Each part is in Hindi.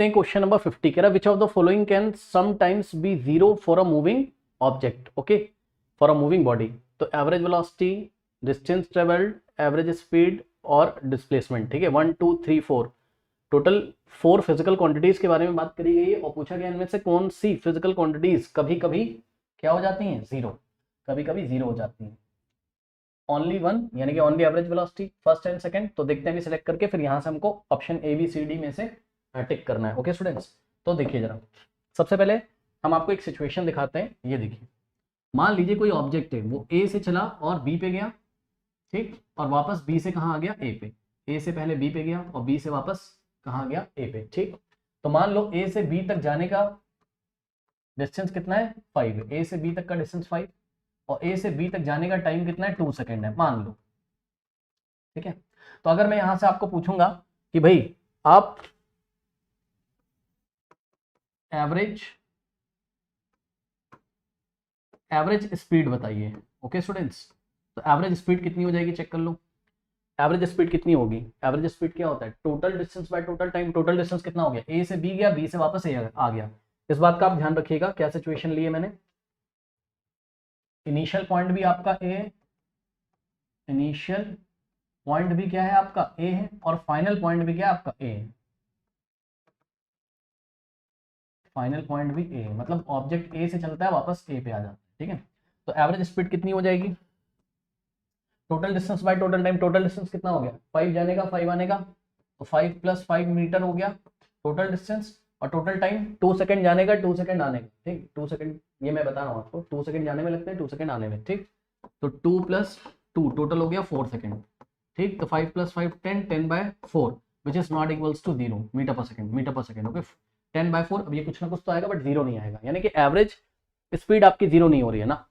हैं क्वेश्चन नंबर 50 कह रहा which of the following can sometimes be zero for a moving object, okay, for a moving body. तो average velocity, distance travelled, average speed और डिस्प्लेसमेंट। ठीक है, 1 2 3 4 टोटल 4 फिजिकल क्वांटिटीज के बारे में बात करी गई है और पूछा गया इनमें से कौन सी फिजिकल क्वांटिटीज कभी कभी क्या हो जाती हैं, जीरो, कभी कभी जीरो हो जाती हैं। ओनली वन यानी कि only average velocity, first and second. तो देखते हैं सिलेक्ट करके, फिर यहाँ से हमको option A B C D में से टिक करना है। ओके स्टूडेंट्स, तो देखिए जरा, सबसे पहले हम आपको एक सिचुएशन दिखाते हैं। ये देखिए, मान लीजिए कोई ऑब्जेक्ट है, वो ए से चला और बी पे गया, ठीक, और वापस बी से कहाँ आ गया, ए पे। ए से पहले बी पे गया और बी से वापस कहाँ गया, ए पे। ठीक, तो मान लो ए से बी तक जाने का डिस्टेंस कितना है, 5। ए से बी तक का डिस्टेंस 5 और ए से बी तक जाने का टाइम कितना है, 2 सेकेंड है मान लो। ठीक है, तो अगर मैं यहां से आपको पूछूंगा कि भाई आप एवरेज स्पीड बताइए। ओके स्टूडेंट्स, तो एवरेज स्पीड कितनी हो जाएगी, चेक कर लो। एवरेज स्पीड कितनी होगी, एवरेज स्पीड क्या होता है, total distance by total time. Total distance कितना हो गया, ए से बी गया, बी से वापस ए आ गया। इस बात का आप ध्यान रखिएगा, क्या सिचुएशन ली है मैंने। इनिशियल पॉइंट भी आपका ए, इनिशियल पॉइंट भी क्या है आपका ए है, और फाइनल पॉइंट भी क्या है आपका ए है। फाइनल पॉइंट भी ए, मतलब ऑब्जेक्ट ए से चलता है वापस ए पे आ जाता है। ठीक है, तो एवरेज स्पीड कितनी हो जाएगी, total distance by total time. Total distance कितना हो गया, 5 जाने का 5 आने का, तो 5 + 5 मीटर हो गया टोटल डिस्टेंस। और टोटल टाइम 2 सेकंड जाने का, 2 सेकंड आने का। ठीक, 2 सेकंड, ये मैं बता रहा हूँ आपको, 2 सेकंड जाने में लगते हैं, 2 सेकंड आने में। ठीक, तो 2 + 2 टोटल हो गया 4 सेकंड। ठीक, तो 5 + 5 10, 10/4 which is not equals to 0 metre per second, metre per second. Okay, 10/4, अब ये कुछ ना कुछ तो आएगा बट जीरो नहीं आएगा, यानी कि एवरेज स्पीड आपकी जीरो नहीं हो रही है ना,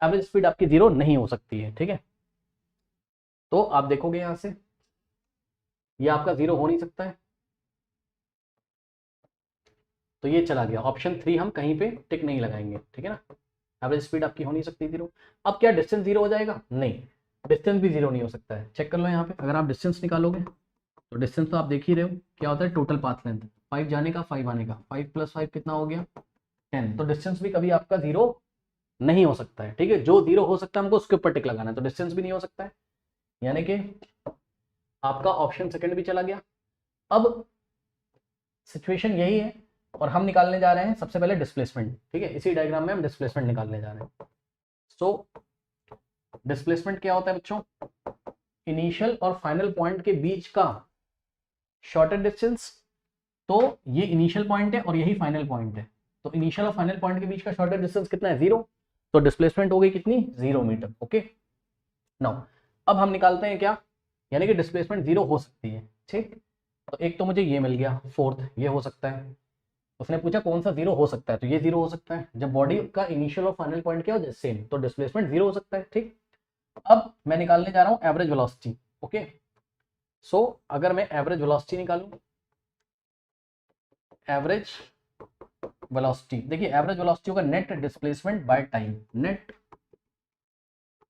एवरेज स्पीड आपकी जीरो नहीं हो सकती है। ठीक है, तो आप देखोगे यहां से ये आपका जीरो हो नहीं सकता है, तो ये चला गया। ऑप्शन 3 हम कहीं पे टिक नहीं लगाएंगे। ठीक है ना, एवरेज स्पीड आपकी हो नहीं सकती जीरो। अब क्या डिस्टेंस जीरो हो जाएगा, नहीं, डिस्टेंस भी जीरो नहीं हो सकता है। चेक कर लो यहाँ पे, अगर आप डिस्टेंस निकालोगे तो डिस्टेंस तो आप देख ही रहे हो क्या होता है, टोटल पाथ लेंथ, 5 जाने का 5 आने का, 5 + 5 कितना हो गया, 10। तो डिस्टेंस भी कभी आपका जीरो नहीं हो सकता है। ठीक है, जो जीरो हो सकता है हमको उसके ऊपर टिक लगाना है, तो डिस्टेंस भी नहीं हो सकता है, यानी कि आपका ऑप्शन सेकंड भी चला गया। अब सिचुएशन यही है और हम निकालने जा रहे हैं सबसे पहले डिस्प्लेसमेंट। ठीक है, इसी डायग्राम में हम डिस्प्लेसमेंट निकालने जा रहे हैं। सो डिस्प्लेसमेंट क्या होता है बच्चों, इनिशियल और फाइनल पॉइंट के बीच का शॉर्टेस्ट डिस्टेंस। तो ये इनिशियल पॉइंट है और यही फाइनल पॉइंट है, तो इनिशियल और फाइनल पॉइंट के बीच का शॉर्टेस्ट डिस्टेंस कितना है, 0। तो डिस्प्लेसमेंट हो गई कितनी, 0 मीटर। ओके, नाउ अब हम निकालते हैं क्या, यानी कि डिस्प्लेसमेंट 0 हो सकती है। ठीक, तो एक तो मुझे ये मिल गया, फोर्थ ये हो सकता है। उसने पूछा कौन सा 0 हो सकता है, तो ये 0 हो सकता है। जब बॉडी का इनिशियल और फाइनल पॉइंट क्या हो जाए सेम, तो डिस्प्लेसमेंट 0 हो सकता है। ठीक, अब मैं निकालने जा रहा हूं एवरेज वेलोसिटी। ओके, सो अगर मैं एवरेज वेलोसिटी निकालूं, एवरेज वेलोसिटी, देखिए एवरेज वेलोसिटी होगा net displacement by time. Net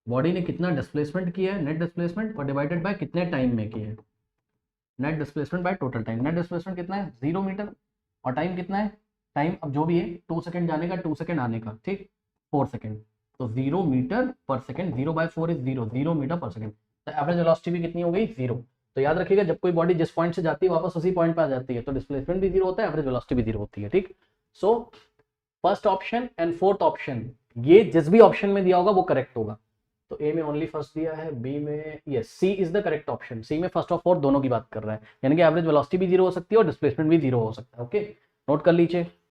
body ने कितना डिस्प्लेसमेंट किया है, नेट डिस्प्लेसमेंट, और डिवाइडेड बाय कितने टाइम में किया है, net displacement by total time. Net displacement कितना है, 0 मीटर, और टाइम कितना है, टाइम अब जो भी है 2 सेकंड जाने का, 2 सेकंड आने का। ठीक, 4 सेकंड, तो 0 metre per second, 0/4 is 0, 0 metre per second. तो एवरेज वेलोसिटी भी कितनी हो गई, 0। तो याद रखिएगा, जब कोई बॉडी जिस पॉइंट से जाती है वापस उसी पॉइंट पर आ जाती है, तो डिस्प्लेसमेंट भी 0 होता है, एवरेज वेलोसिटी भी 0 होती है। ठीक, so first option and fourth option, ये जिस भी ऑप्शन में दिया होगा वो करेक्ट होगा। तो ए में ओनली फर्स्ट दिया है, बी में, yes, C is the correct option. C में फर्स्ट और फोर्थ दोनों की बात कर रहा है, यानी कि एवरेज वेलोसिटी भी 0 हो सकती है और डिस्प्लेसमेंट भी 0 हो सकता है। ओके, नोट कर लीजिए।